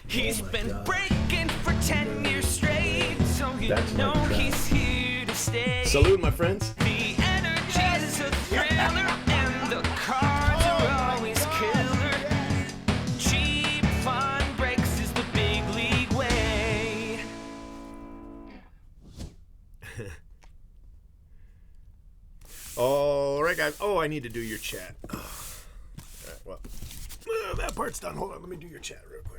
He's been breaking for 10 years straight, so you know he's here to stay. Salute, my friends. The energy's a thriller, and the cards are always killer. Cheap fun breaks is the big league way. All right, guys. Oh, I need to do your chat. All right, well, that part's done. Hold on, let me do your chat real quick.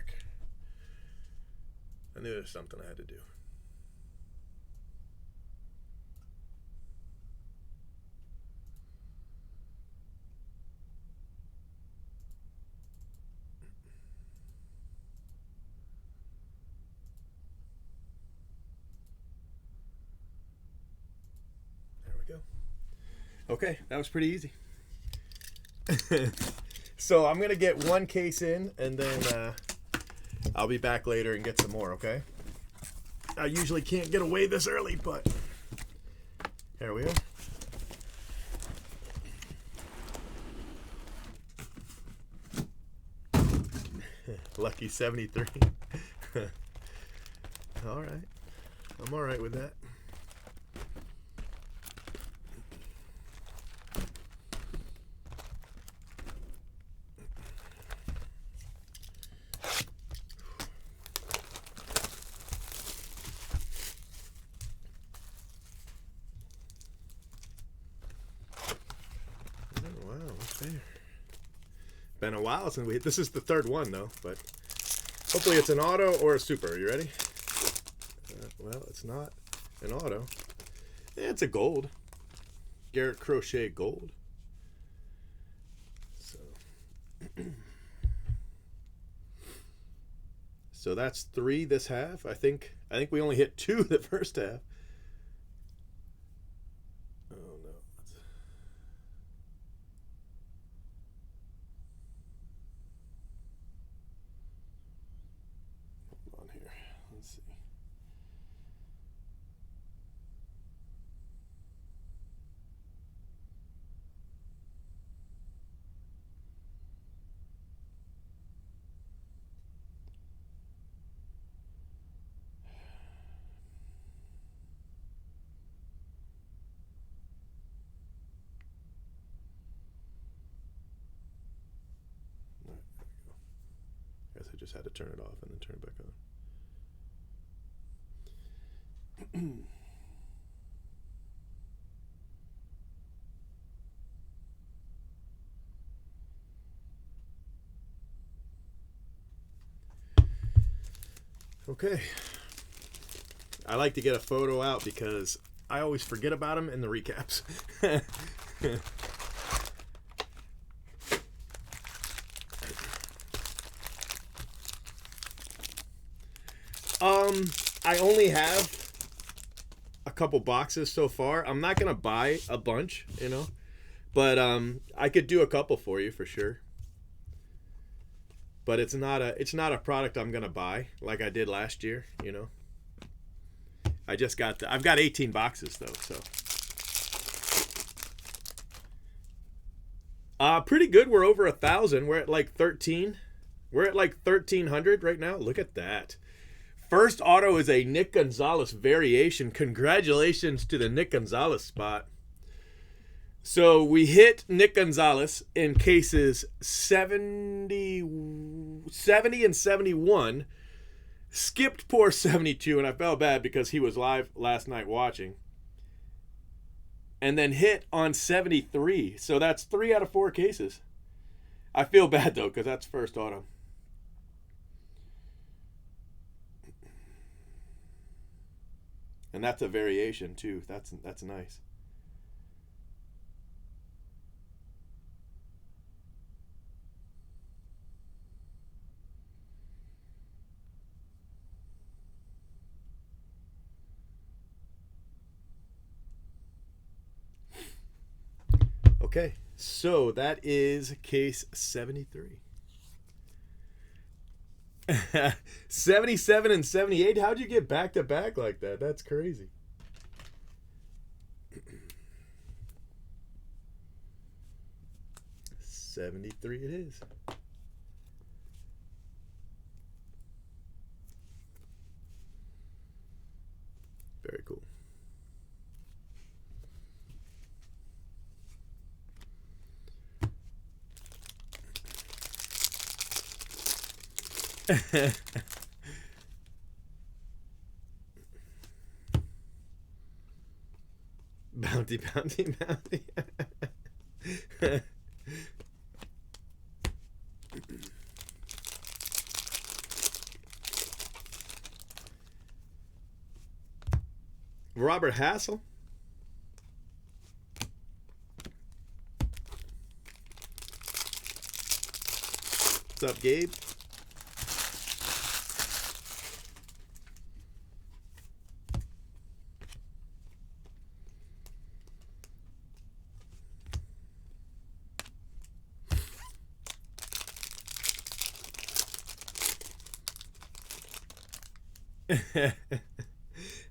I knew there was something I had to do. There we go. Okay, that was pretty easy. So I'm going to get one case in, and then I'll be back later and get some more, okay? I usually can't get away this early, but here we are. Lucky 73. All right. I'm all right with that. Been a while since we. This is the third one though, but hopefully it's an auto or a super. Are you ready? Well, it's not an auto. Yeah, it's a gold. Garrett Crochet gold. So, so that's 3 this half. I think we only hit 2 the first half. I just had to turn it off and then turn it back on. Okay. I like to get a photo out because I always forget about them in the recaps. I only have a couple boxes so far. I'm not gonna buy a bunch, you know, but I could do a couple for you for sure. But it's not a product I'm gonna buy like I did last year, you know. I've got 18 boxes though, so pretty good. We're over 1,000. We're at like 13. We're at like 1,300 right now. Look at that. First auto is a Nick Gonzalez variation. Congratulations to the Nick Gonzalez spot. So we hit Nick Gonzalez in cases 70 and 71. Skipped poor 72, and I felt bad because he was live last night watching. And then hit on 73. So that's 3 out of 4 cases. I feel bad though because that's first auto. And that's a variation too. That's nice. Okay, so that is case 73. 77 and 78. How'd you get back to back like that? That's crazy. $73 it is. Very cool. Bounty, bounty, bounty. Robert Hassel. What's up, Gabe?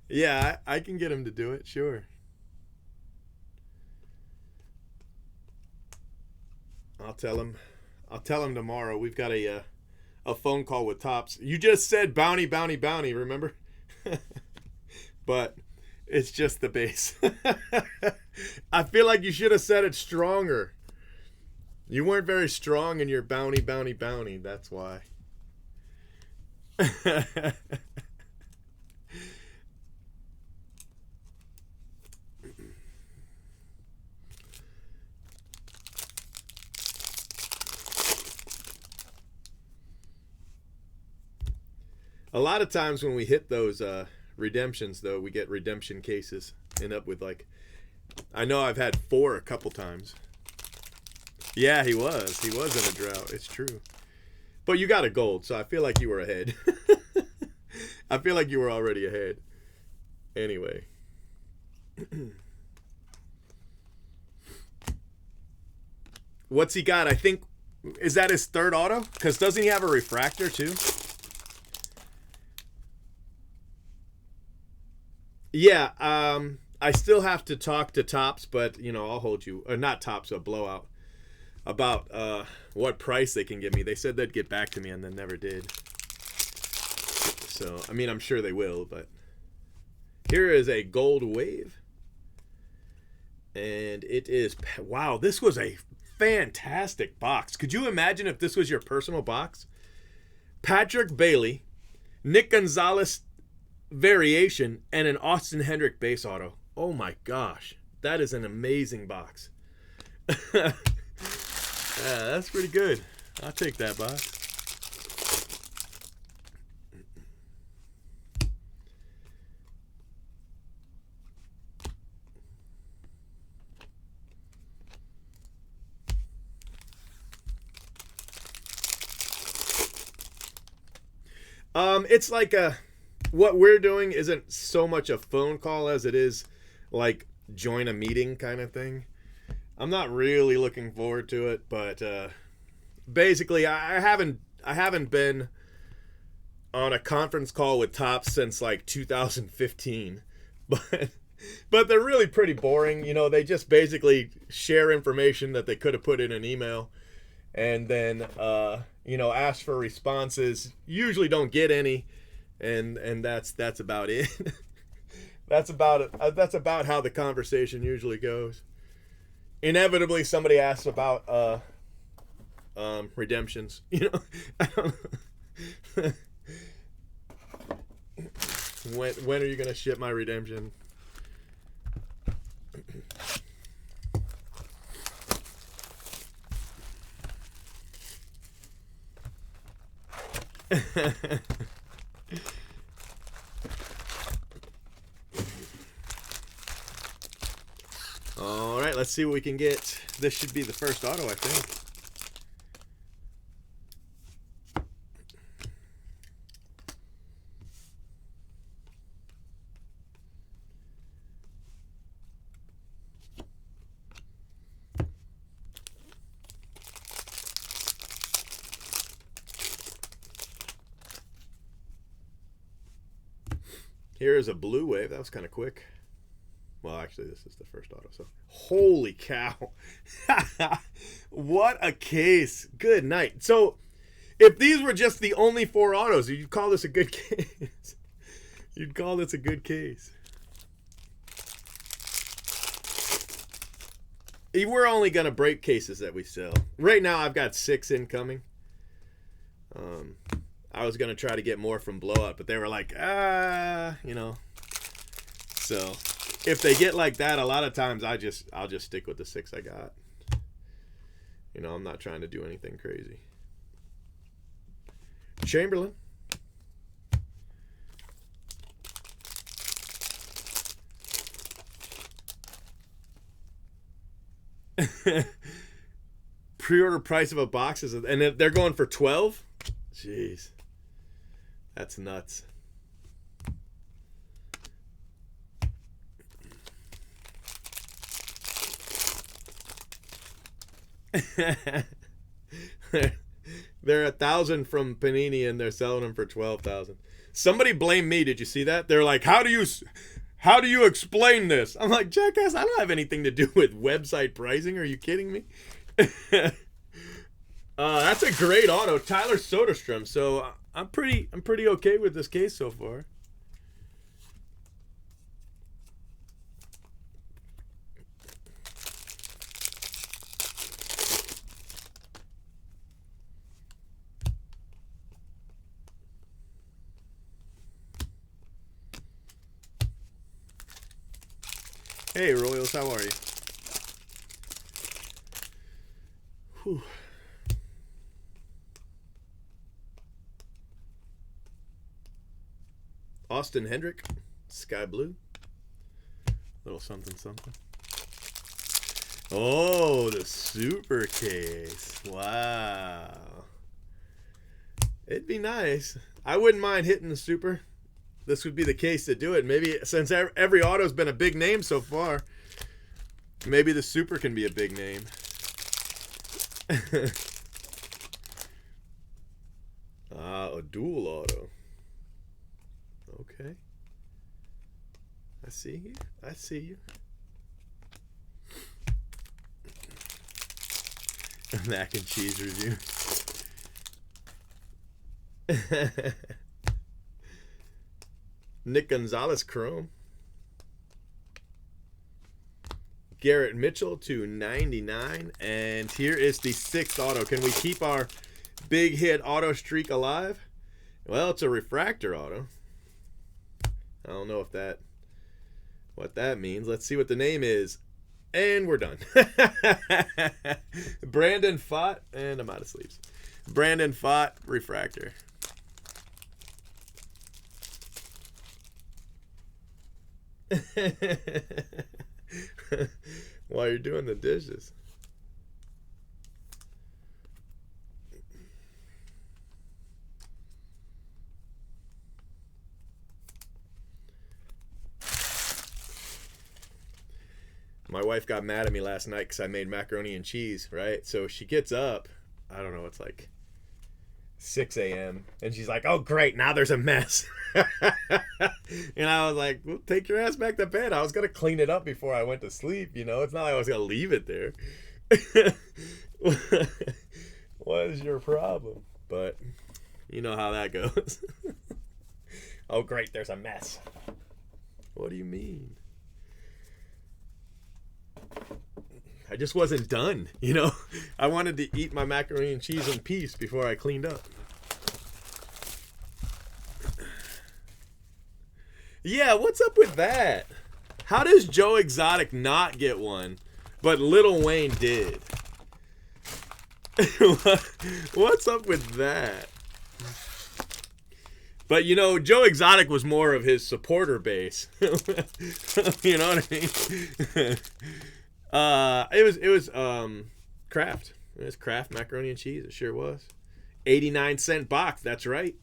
Yeah, I can get him to do it, sure. I'll tell him tomorrow. We've got a phone call with Tops. You just said bounty, bounty, bounty, remember? But it's just the base. I feel like you should have said it stronger. You weren't very strong in your bounty, bounty, bounty. That's why. A lot of times when we hit those redemptions, though, we get redemption cases. End up with, like, I know I've had 4 a couple times. Yeah, he was in a drought. It's true. But you got a gold, so I feel like you were ahead. I feel like you were already ahead. Anyway. What's he got? I think, is that his 3rd auto? Because doesn't he have a refractor, too? Yeah, I still have to talk to Tops, but, you know, I'll hold you, or not Tops, a Blowout, about what price they can give me. They said they'd get back to me and then never did. So, I mean, I'm sure they will, but here is a gold wave. And it is, wow, this was a fantastic box. Could you imagine if this was your personal box? Patrick Bailey, Nick Gonzalez variation, and an Austin Hendrick base auto. Oh my gosh, that is an amazing box. Yeah, that's pretty good. I'll take that box. It's like what we're doing isn't so much a phone call as it is like join a meeting kind of thing. I'm not really looking forward to it, but basically I haven't been on a conference call with Tops since like 2015. But they're really pretty boring. You know, they just basically share information that they could have put in an email and then you know, ask for responses. Usually don't get any. And that's about it. That's about how the conversation usually goes. Inevitably, somebody asks about redemptions. You know, I don't know. When are you gonna ship my redemption? All right, let's see what we can get. This should be the first auto, I think. Here is a blue wave. That was kind of quick. Well, actually, this is the first auto. So, holy cow. What a case. Good night. So, if these were just the only 4 autos, you'd call this a good case. You'd call this a good case. We're only gonna break cases that we sell. Right now, I've got 6 incoming. I was gonna try to get more from Blowout, but they were like, you know. So if they get like that, a lot of times I'll just stick with the 6 I got. You know, I'm not trying to do anything crazy. Chamberlain. Pre-order price of a box is, and they're going for 12. Jeez, that's nuts. They're 1,000 from Panini, and they're selling them for 12,000. Somebody blamed me. Did you see that? They're like, "How do you explain this?" I'm like, jackass, I don't have anything to do with website pricing. Are you kidding me? That's a great auto, Tyler Soderstrom. So I'm pretty okay with this case so far. Hey, Royals, how are you? Whew. Austin Hendrick, Sky Blue. Little something, something. Oh, the super case. Wow. It'd be nice. I wouldn't mind hitting the super. This would be the case to do it. Maybe since every auto's been a big name so far, maybe the super can be a big name. A dual auto. Okay. I see you. I see you. Mac and cheese review. Nick Gonzalez Chrome. Garrett Mitchell to 99. And here is the 6th auto. Can we keep our big hit auto streak alive? Well, it's a refractor auto. I don't know what that means. Let's see what the name is. And we're done. Brandon Fott. And I'm out of sleeves. Brandon Fott, refractor. While you're doing the dishes. My wife got mad at me last night because I made macaroni and cheese, right? So she gets up, I don't know, it's like 6 a.m. and she's like, "Oh, great, now there's a mess." And I was like, "Well, take your ass back to bed. I was going to clean it up before I went to sleep, you know? It's not like I was going to leave it there." What is your problem? But you know how that goes. "Oh, great, there's a mess." What do you mean? I just wasn't done, you know? I wanted to eat my macaroni and cheese in peace before I cleaned up. Yeah, what's up with that? How does Joe Exotic not get one, but Lil Wayne did? What's up with that? But, you know, Joe Exotic was more of his supporter base. You know what I mean? It was Kraft. It was Kraft macaroni and cheese. It sure was. 89-cent box. That's right.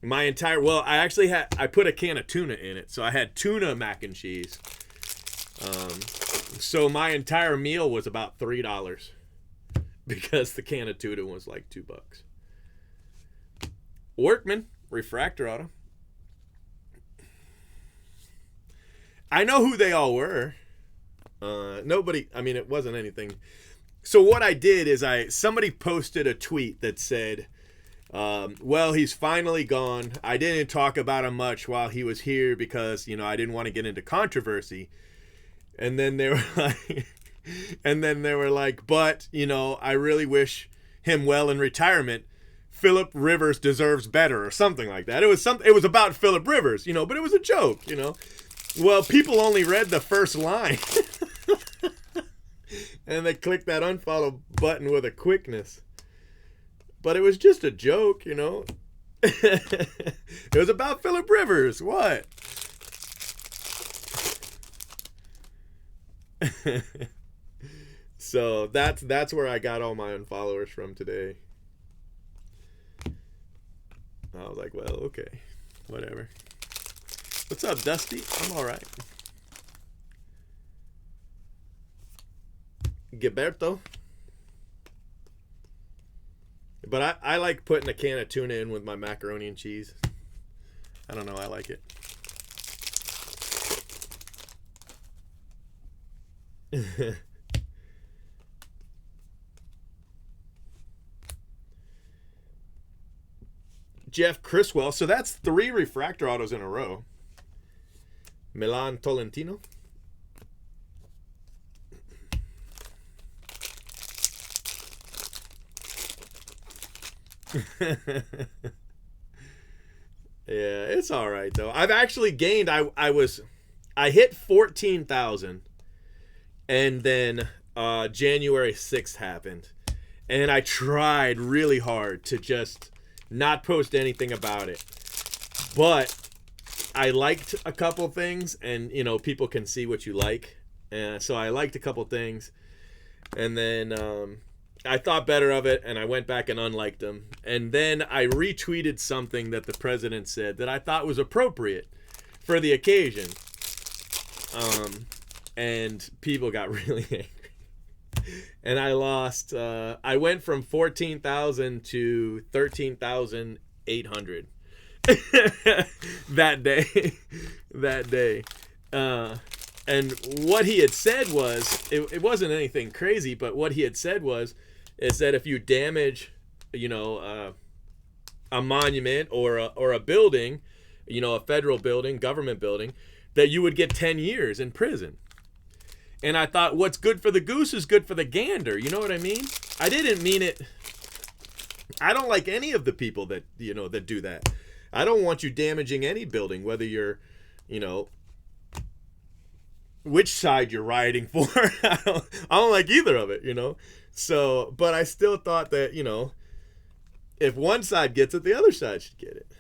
I put a can of tuna in it, so I had tuna mac and cheese. So my entire meal was about $3 because the can of tuna was like $2. Workman refractor auto. I know who they all were. Nobody, I mean, it wasn't anything. So what I did is somebody posted a tweet that said, well, he's finally gone. I didn't talk about him much while he was here because, you know, I didn't want to get into controversy. And then they were like, And then they were like, but, you know, I really wish him well in retirement. Philip Rivers deserves better, or something like that. It was about Philip Rivers, you know, but it was a joke, you know. Well, people only read the first line. And they clicked that unfollow button with a quickness. But it was just a joke, you know. It was about Philip Rivers. What? So that's where I got all my unfollowers from today. I was like, well, okay, whatever. What's up, Dusty? I'm all right. Gilberto. But I like putting a can of tuna in with my macaroni and cheese. I don't know, I like it. Jeff Criswell. So that's 3 refractor autos in a row. Milan Tolentino. Yeah, it's all right though. I've actually gained. I hit 14,000, and then January 6th happened, and I tried really hard to just not post anything about it, but I liked a couple things, and you know, people can see what you like, and so I liked a couple things, and then I thought better of it, and I went back and unliked them. And then I retweeted something that the president said that I thought was appropriate for the occasion. And people got really angry. And I lost, I went from 14,000 to 13,800 that day. That day. And what he had said was, it wasn't anything crazy, but what he had said is that if you damage, you know, a monument or a building, you know, a federal building, government building, that you would get 10 years in prison. And I thought, what's good for the goose is good for the gander. You know what I mean? I didn't mean it. I don't like any of the people that, you know, that do that. I don't want you damaging any building, whether you're, you know, which side you're rioting for. I don't like either of it, you know. So, but I still thought that, you know, if one side gets it, the other side should get it.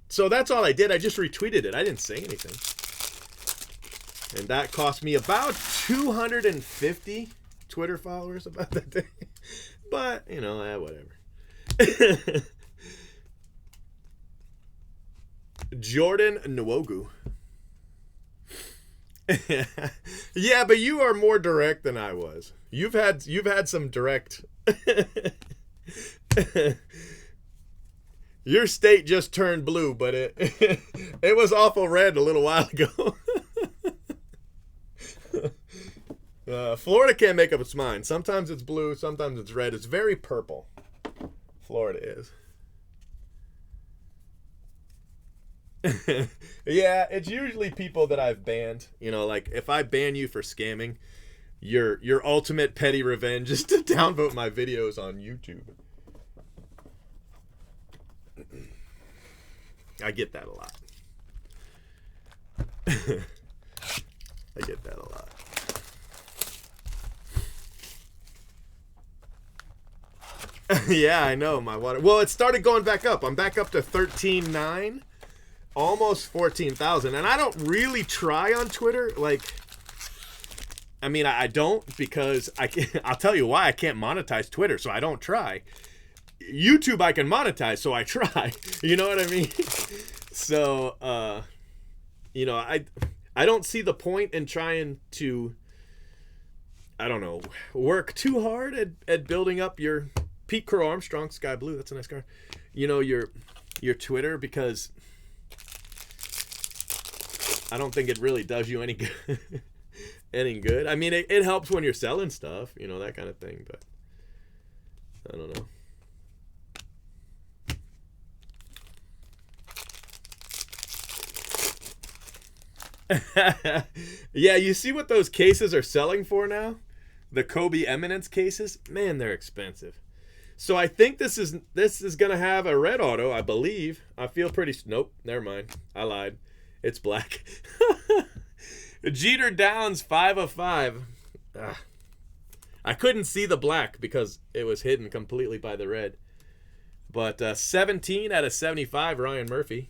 So that's all I did. I just retweeted it. I didn't say anything. And that cost me about 250 Twitter followers about that day. But, you know, whatever. Jordan Nwogu. Yeah, but you are more direct than I was. You've had some direct. Your state just turned blue, but it was awful red a little while ago. Florida can't make up its mind. Sometimes it's blue, sometimes it's red. It's very purple. Florida is. Yeah, it's usually people that I've banned. You know, like if I ban you for scamming, your ultimate petty revenge is to downvote my videos on YouTube. I get that a lot. I get that a lot. Yeah, I know, my water. Well, it started going back up. I'm back up to 13.9. Almost 14,000. And I don't really try on Twitter. Like, I mean, I don't, because I'll tell you why. I can't monetize Twitter, so I don't try. YouTube I can monetize, so I try. You know what I mean? So, you know, I don't see the point in trying to, I don't know, work too hard at building up your Pete Crow Armstrong Sky Blue. That's a nice car. You know, your Twitter, because I don't think it really does you any good. Any good. I mean, it helps when you're selling stuff, you know, that kind of thing, but I don't know. Yeah, you see what those cases are selling for now? The Kobe Eminence cases? Man, they're expensive. So I think this is gonna have a red auto, I believe. I feel pretty. Nope, never mind. I lied. It's black. Jeter Downs 5 of 5. I couldn't see the black because it was hidden completely by the red. But 17 out of 75, Ryan Murphy.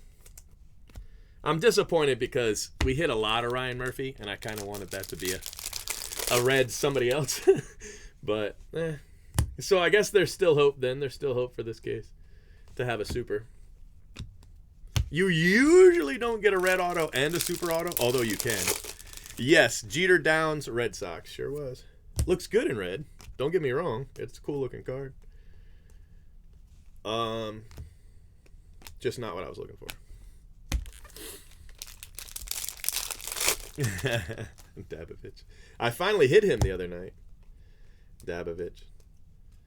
I'm disappointed because we hit a lot of Ryan Murphy, and I kind of wanted that to be a red somebody else. But, So I guess there's still hope then. There's still hope for this case to have a super. You usually don't get a red auto and a super auto, although you can. Yes, Jeter Downs, Red Sox. Sure was. Looks good in red. Don't get me wrong. It's a cool looking card. Just not what I was looking for. Dabovich. I finally hit him the other night. Dabovich.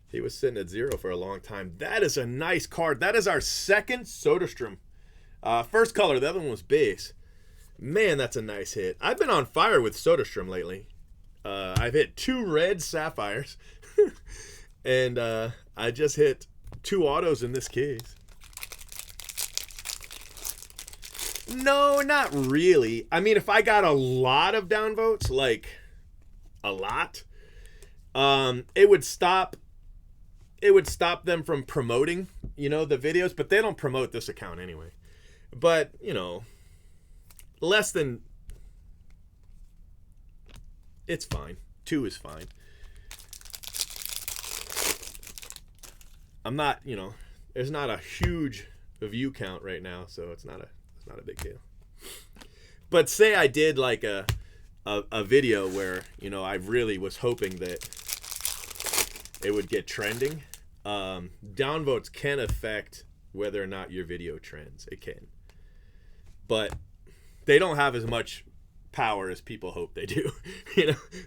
He was sitting at 0 for a long time. That is a nice card. That is our second Soderstrom. First color, the other one was base. Man, that's a nice hit. I've been on fire with Soderstrom lately. I've hit 2 red sapphires. And I just hit 2 autos in this case. No, not really. I mean, if I got a lot of downvotes, like a lot, it would stop them from promoting, the videos, but they don't promote this account anyway. But, less than, it's fine. 2 is fine. I'm not, there's not a huge view count right now, so it's not a big deal. But say I did like a video where, I really was hoping that it would get trending. Downvotes can affect whether or not your video trends. It can. But they don't have as much power as people hope they do.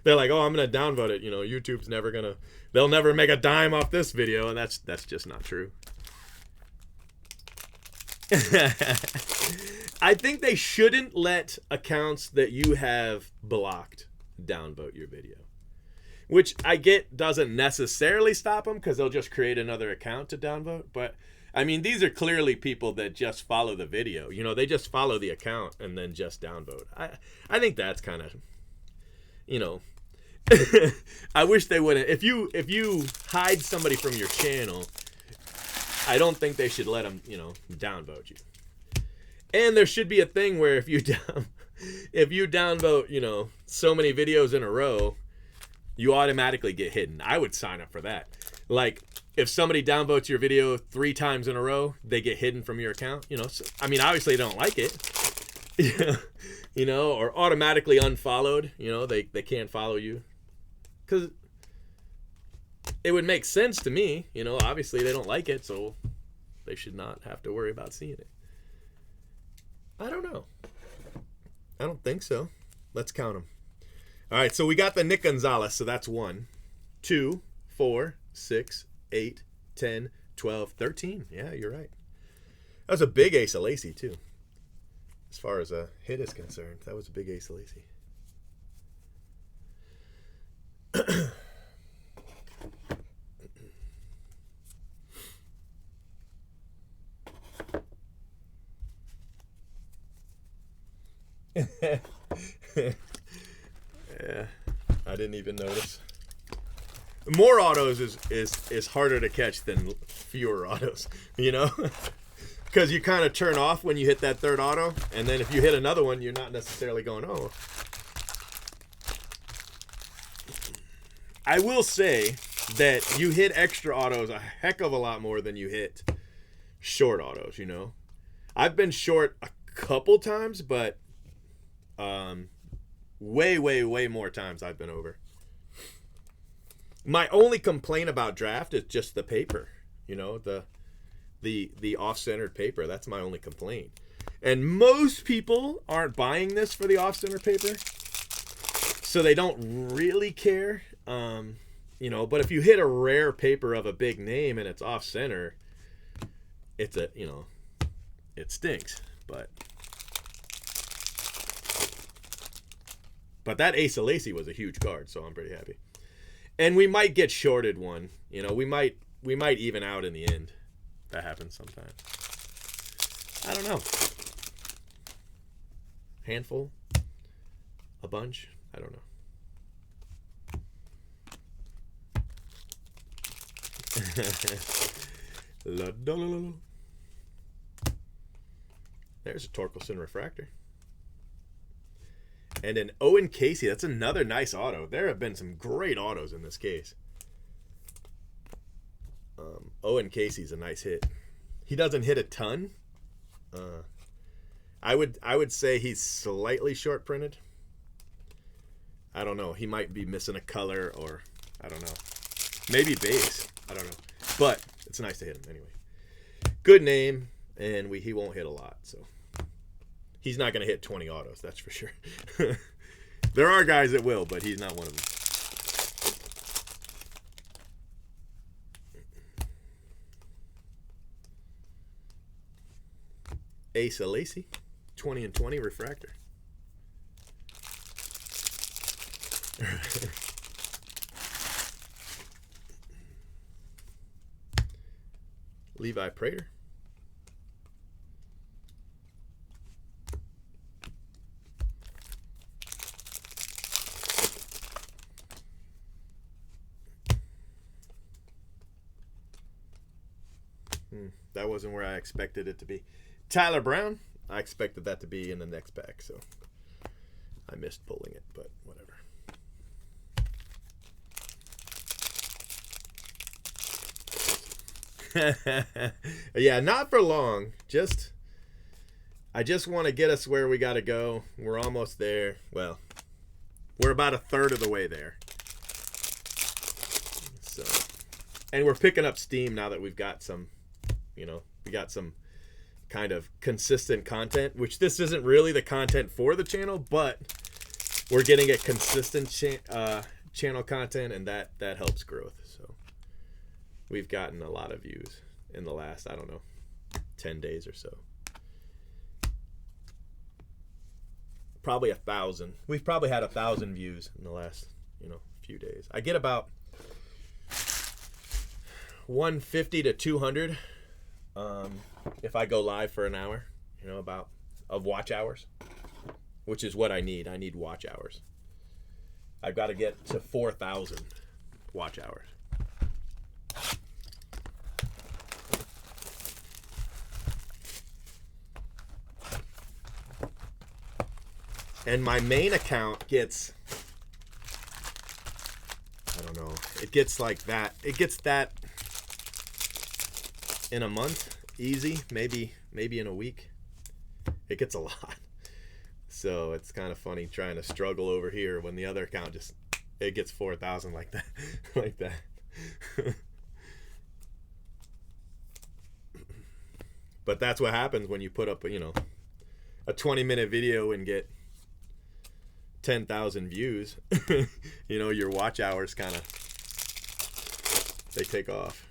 They're like, oh, I'm going to downvote it. YouTube's never going to, they'll never make a dime off this video. And that's just not true. I think they shouldn't let accounts that you have blocked downvote your video. Which I get doesn't necessarily stop them because they'll just create another account to downvote. But, I mean, these are clearly people that just follow the video. They just follow the account and then just downvote. I think that's kind of, I wish they wouldn't. If you hide somebody from your channel, I don't think they should let them, downvote you. And there should be a thing where if you downvote, so many videos in a row, you automatically get hidden. I would sign up for that. Like, if somebody downvotes your video 3 times in a row, they get hidden from your account. So, I mean, obviously they don't like it. Or automatically unfollowed. They can't follow you. Because it would make sense to me. Obviously they don't like it, so they should not have to worry about seeing it. I don't know. I don't think so. Let's count them. All right, so we got the Nick Gonzalez, so that's 1, 2, 4, 6, 8, 10, 12, 13. Yeah, you're right. That was a big Ace of Lacy, too. As far as a hit is concerned, that was a big Ace of Lacy. Yeah, I didn't even notice. More autos is harder to catch than fewer autos, because you kind of turn off when you hit that third auto, and then if you hit another one, you're not necessarily going, oh. I will say that you hit extra autos a heck of a lot more than you hit short autos, I've been short a couple times, but way more times I've been over. My only complaint about draft is just the paper, the off-centered paper. That's my only complaint. And most people aren't buying this for the off-center paper, so they don't really care. But if you hit a rare paper of a big name and it's off-center, it stinks. But But that Ace of Lacy was a huge card, so I'm pretty happy. And we might get shorted one. You know, we might even out in the end. That happens sometimes. I don't know. Handful? A bunch? I don't know. There's a Torkelson refractor. And an Owen Casey. That's another nice auto. There have been some great autos in this case. Owen Casey's a nice hit. He doesn't hit a ton. I would say he's slightly short printed. I don't know. He might be missing a color, or I don't know. Maybe base. I don't know. But it's nice to hit him anyway. Good name, and he won't hit a lot, so he's not going to hit 20 autos, that's for sure. There are guys that will, but he's not one of them. Ace of Lacy, 20 and 20 refractor. Levi Prater. That wasn't where I expected it to be. Tyler Brown. I expected that to be in the next pack, so I missed pulling it, but whatever. Yeah, not for long. I just want to get us where we got to go. We're almost there. Well, we're about a third of the way there. So, and we're picking up steam now that we've got some, we got some kind of consistent content, which this isn't really the content for the channel, but we're getting a consistent channel content, and that helps growth. So we've gotten a lot of views in the last, I don't know, 10 days or so. Probably 1,000. We've probably had 1,000 views in the last, few days. I get about 150 to 200 if I go live for an hour, of watch hours, which is what I need. I need watch hours. I've got to get to 4,000 watch hours. And my main account gets, I don't know, it gets like that. It gets that in a month, easy, maybe in a week. It gets a lot. So it's kind of funny trying to struggle over here when the other account it gets 4,000 like that. Like that. But that's what happens when you put up, a 20-minute video and get 10,000 views. Your watch hours kind of, they take off.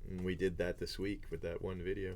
And we did that this week with that one video.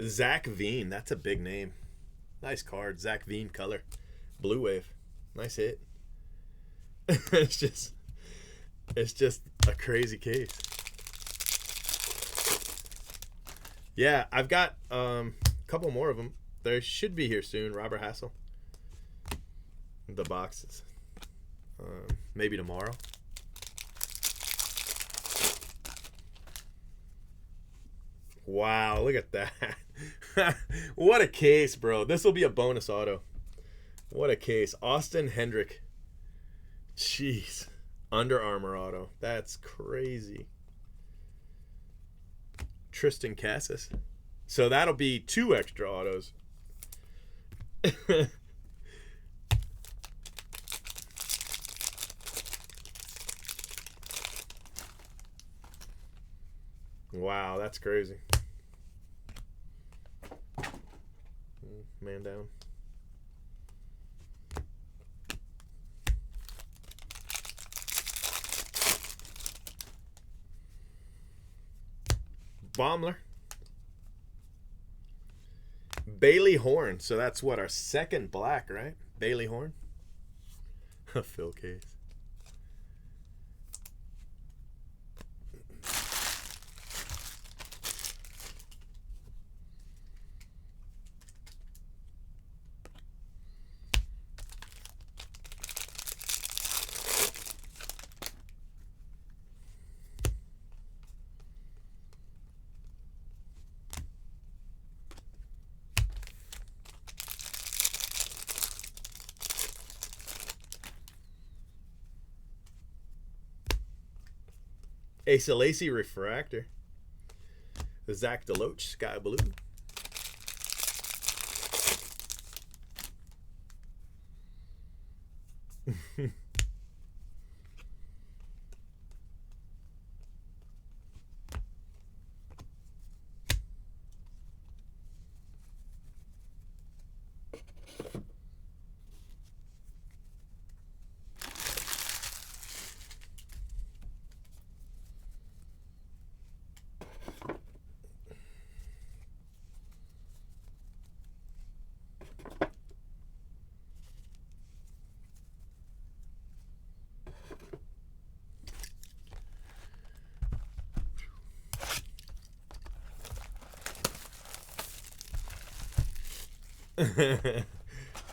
Zach Veen, that's a big name. Nice card. Zach Veen color. Blue Wave. Nice hit. It's just a crazy case. Yeah, I've got a couple more of them. They should be here soon. Robert Hassel. The boxes. Maybe tomorrow. Wow, look at that. What a case, bro. This will be a bonus auto. What a case. Austin Hendrick. Jeez. Under Armour auto. That's crazy. Tristan Cassis. So that'll be 2 extra autos. Wow, that's crazy. Man down. Baumler. Bailey Horn. So that's what, our second black, right? Bailey Horn. Phil Case. Asa Lacy refractor. The Zach Deloach sky blue.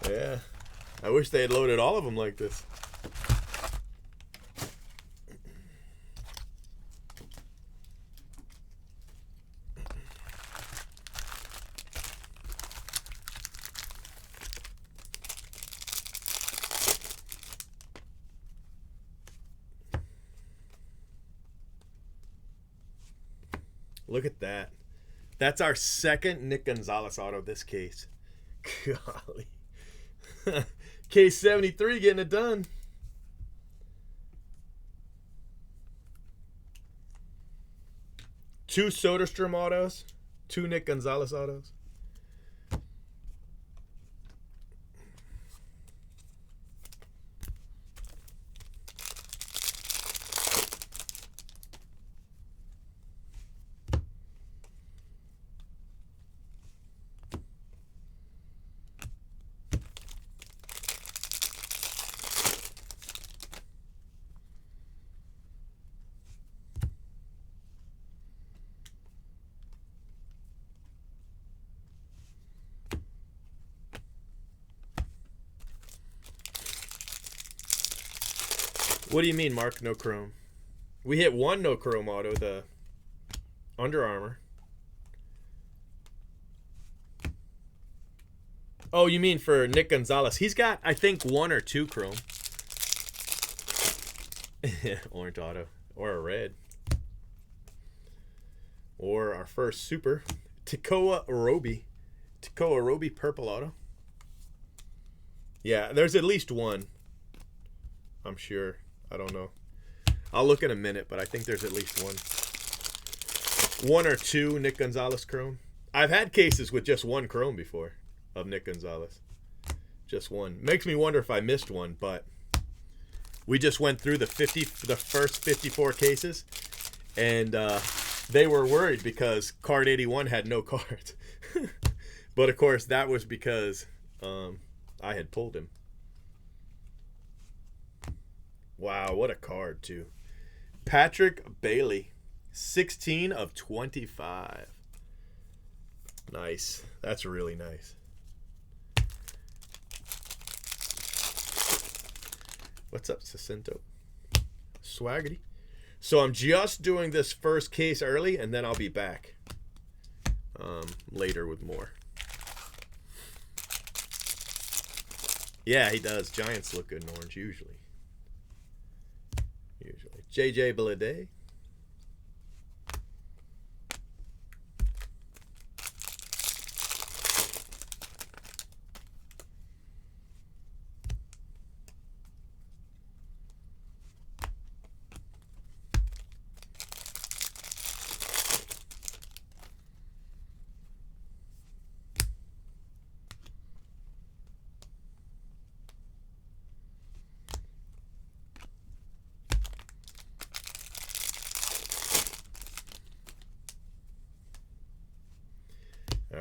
Yeah. I wish they had loaded all of them like this. Look at that. That's our second Nick Gonzalez auto this case. Golly. Case 73 getting it done. Two Soderstrom autos. Two Nick Gonzalez autos. What do you mean, Mark? No chrome. We hit one no chrome auto, the Under Armour. Oh, you mean for Nick Gonzalez? He's got, I think, 1 or 2 chrome. Orange auto. Or a red. Or our first super. Tekoa Orobi. Tekoa Orobi purple auto. Yeah, there's at least one. I'm sure. I don't know. I'll look in a minute, but I think there's at least one. 1 or 2 Nick Gonzalez chrome. I've had cases with just 1 chrome before of Nick Gonzalez. Just 1. Makes me wonder if I missed one, but we just went through the first 54 cases, and they were worried because card 81 had no cards. But of course, that was because I had pulled him. Wow, what a card, too. Patrick Bailey, 16 of 25. Nice. That's really nice. What's up, Jacinto? Swaggerty. So I'm just doing this first case early, and then I'll be back later with more. Yeah, he does. Giants look good in orange, usually. JJ Bleday.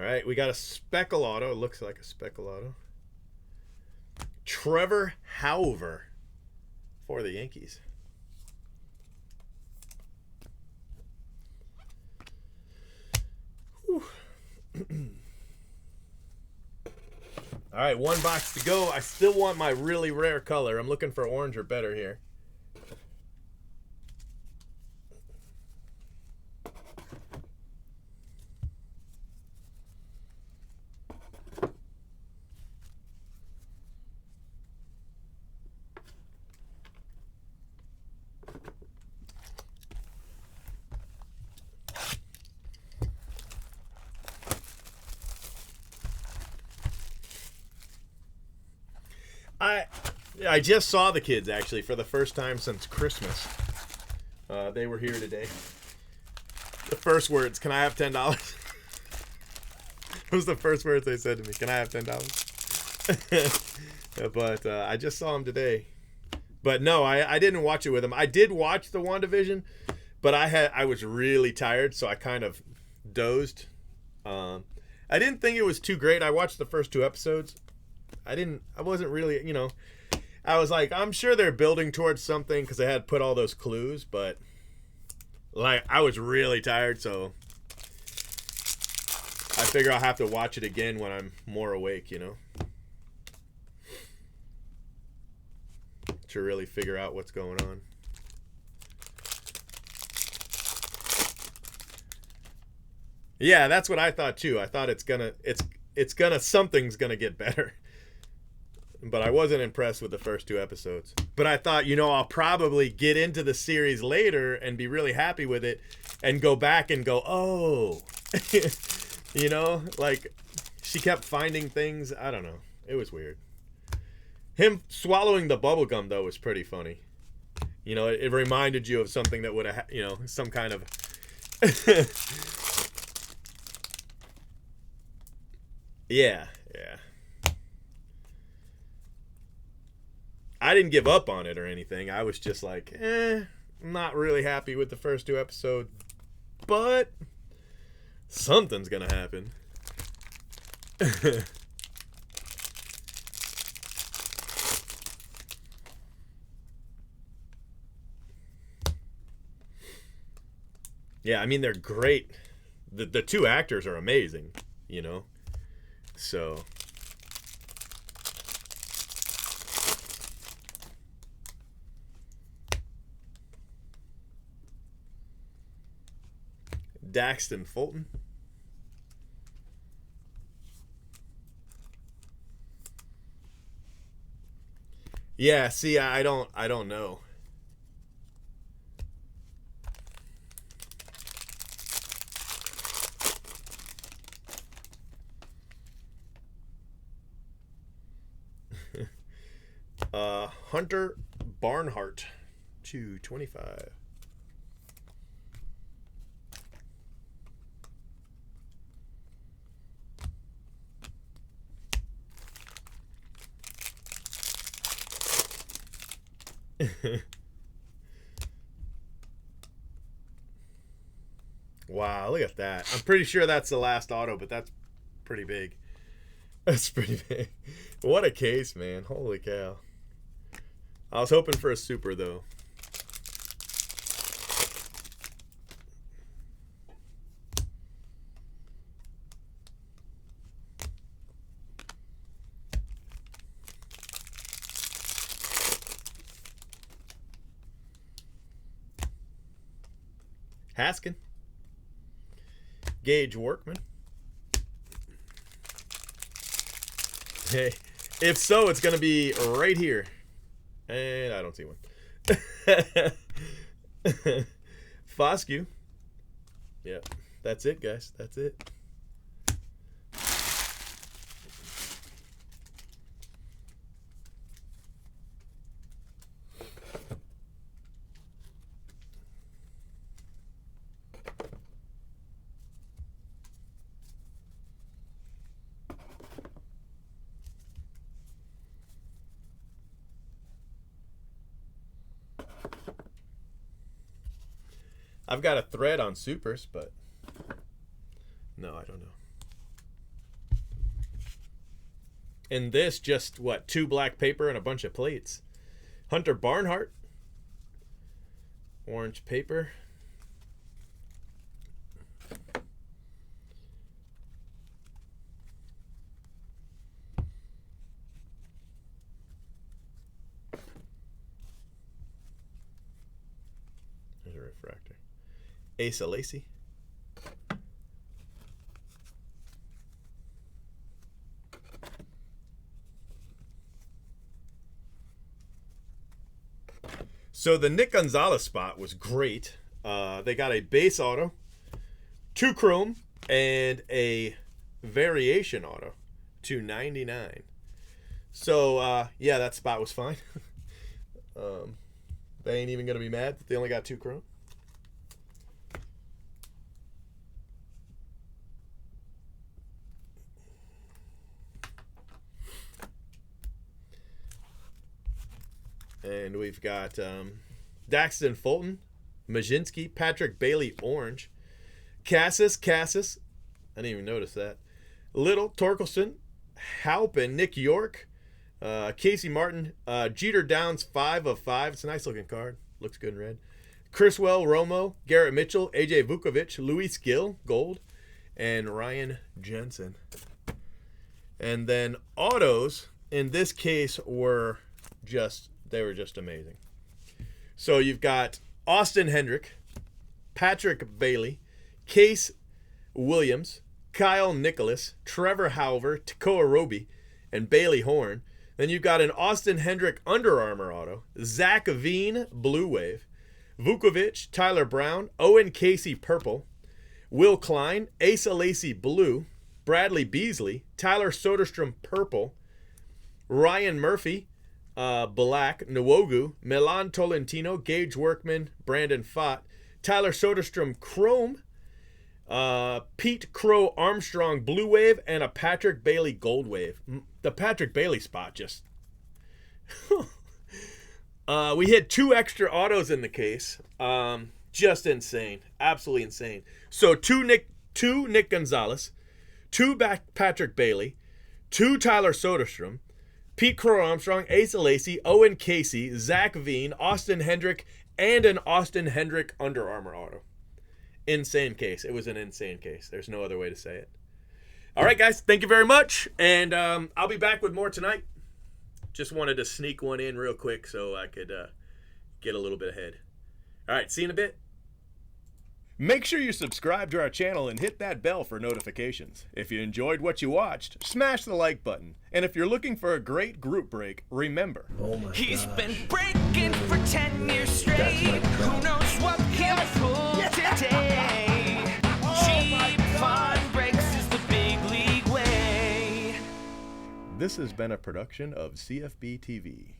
right, we got a speckle auto. It looks like a speckle auto. Trevor Hauver for the Yankees. All right, one box to go. I still want my really rare color. I'm looking for orange or better here. I just saw the kids actually for the first time since Christmas. They were here today. The first words, "Can I have $10?" was the first words they said to me. "Can I have $10?" But I just saw them today. But no, I didn't watch it with them. I did watch the WandaVision, but I was really tired, so I kind of dozed. I didn't think it was too great. I watched the first 2 episodes. I wasn't really, I was like, I'm sure they're building towards something because they had put all those clues, but like I was really tired, so I figure I'll have to watch it again when I'm more awake, to really figure out what's going on. Yeah, that's what I thought too. I thought something's gonna get better. But I wasn't impressed with the first 2 episodes. But I thought, I'll probably get into the series later and be really happy with it and go back and go, oh. Like she kept finding things. I don't know. It was weird. Him swallowing the bubble gum, though, was pretty funny. It reminded you of something that would have, some kind of... Yeah. I didn't give up on it or anything. I was just like, I'm not really happy with the first 2 episodes, but something's gonna happen. Yeah, I mean, they're great. The 2 actors are amazing, so... Daxton Fulton. Yeah, see, I don't know. Hunter Barnhart, 225. Wow, look at that. I'm pretty sure that's the last auto, but that's pretty big. That's pretty big. What a case, man. Holy cow. I was hoping for a super, though. Haskin. Gage Workman. Hey, if so, it's going to be right here. And I don't see one. Foscue. Yep. That's it, guys. That's it. I've got a thread on supers, but no, I don't know. And this just, what, 2 black paper and a bunch of plates. Hunter Barnhart. Orange paper. There's a refractor. Asa Lacy. So the Nick Gonzalez spot was great. They got a base auto, 2 chrome, and a variation auto, $2.99. So yeah, that spot was fine. They ain't even gonna be mad that they only got 2 chrome. And we've got Daxton Fulton, Majinski, Patrick Bailey, orange. Cassis. I didn't even notice that. Little, Torkelson, Halpin, Nick York, Casey Martin, Jeter Downs, 5 of 5. It's a nice looking card. Looks good in red. Chriswell, Romo, Garrett Mitchell, AJ Vukovic, Luis Gill, gold, and Ryan Jensen. And then autos, in this case, were just amazing. So you've got Austin Hendrick, Patrick Bailey, Case Williams, Kyle Nicholas, Trevor Halver, Takoa Roby, and Bailey Horn. Then you've got an Austin Hendrick Under Armour auto, Zach Veen Blue Wave, Vukovic, Tyler Brown, Owen Casey Purple, Will Klein, Asa Lacy Blue, Bradley Beasley, Tyler Soderstrom Purple, Ryan Murphy Black, Nwogu, Milan Tolentino, Gage Workman, Brandon Fott, Tyler Soderstrom Chrome, Pete Crow Armstrong Blue Wave, and a Patrick Bailey Gold Wave. The Patrick Bailey spot just... we hit 2 extra autos in the case. Just insane. Absolutely insane. So 2 Nick Gonzalez, 2 Patrick Bailey, 2 Tyler Soderstrom, Pete Crow Armstrong, Asa Lacy, Owen Casey, Zach Veen, Austin Hendrick, and an Austin Hendrick Under Armour auto. Insane case. It was an insane case. There's no other way to say it. All right, guys. Thank you very much. And I'll be back with more tonight. Just wanted to sneak one in real quick so I could get a little bit ahead. All right. See you in a bit. Make sure you subscribe to our channel and hit that bell for notifications. If you enjoyed what you watched, smash the like button. And if you're looking for a great group break, remember, He's been breaking for 10 years straight. Who knows what he'll pull today? Cheap fun breaks is the big league way. this has been a production of CFB TV.